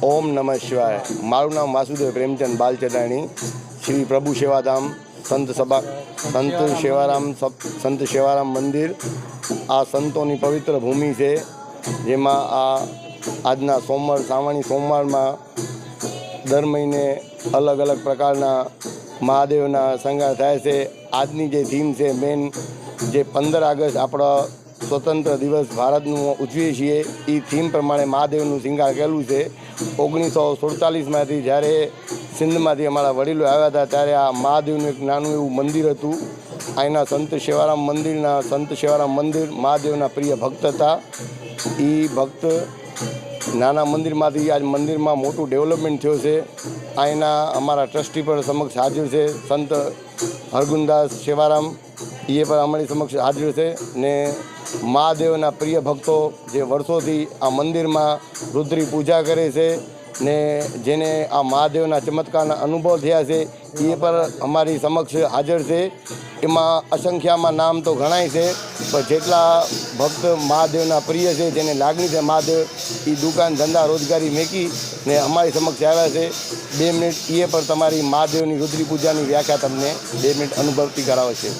ओम नमः शिवाय। मारू नाम वासुदेव प्रेमचंद बालचंदाणी, श्री प्रभु सेवाधाम संत सभा संत सेवाराम मंदिर आ संतों की पवित्र भूमि है, जेमा आजना सोमवार सावणी सोमवार में दर महीने अलग अलग प्रकारना महादेवना संगार थाय छे। आजनी जे थीम से मेन जे 15 ऑगस्ट आपणो स्वतंत्र दिवस भारतનું ઉજવીએ છીએ, એ થીમ પ્રમાણે મહાદેવનું શિંગાર કરેલું છે। 1947માંથી જ્યારે સિંધમાંથી અમારા વડીલો આવ્યા હતા ત્યારે આ મહાદેવનું એક નાનું એવું મંદિર હતું। અહીંના સંત સેવારામ મંદિર મહાદેવના પ્રિય ભક્ત હતા। એ ભક્ત નાના મંદિરમાંથી આજ મંદિરમાં મોટું ડેવલપમેન્ટ થયો છે। અહીંના અમારા ટ્રસ્ટી પણ સમક્ષ હાજર છે, સંત હરગુનદાસ સેવારામ એ પણ અમારી સમક્ષ હાજર છે ને મહાદેવના પ્રિય ભક્તો જે વર્ષોથી આ મંદિરમાં રુદ્રી પૂજા કરે છે ને જેને આ મહાદેવના ચમત્કારના અનુભવ થયા છે એ પણ અમારી સમક્ષ હાજર છે। એમાં અસંખ્યામાં નામ તો ઘણાય છે, પણ જેટલા ભક્ત મહાદેવના પ્રિય છે, જેને લાગણી છે મહાદેવ, એ દુકાન ધંધા રોજગારી મેકી ને અમારી સમક્ષ આવ્યા છે। 2 મિનિટ એ પણ તમારી મહાદેવની રુદ્રી પૂજાની વ્યાખ્યા તમને 2 મિનિટ અનુભવતી કરાવે છે।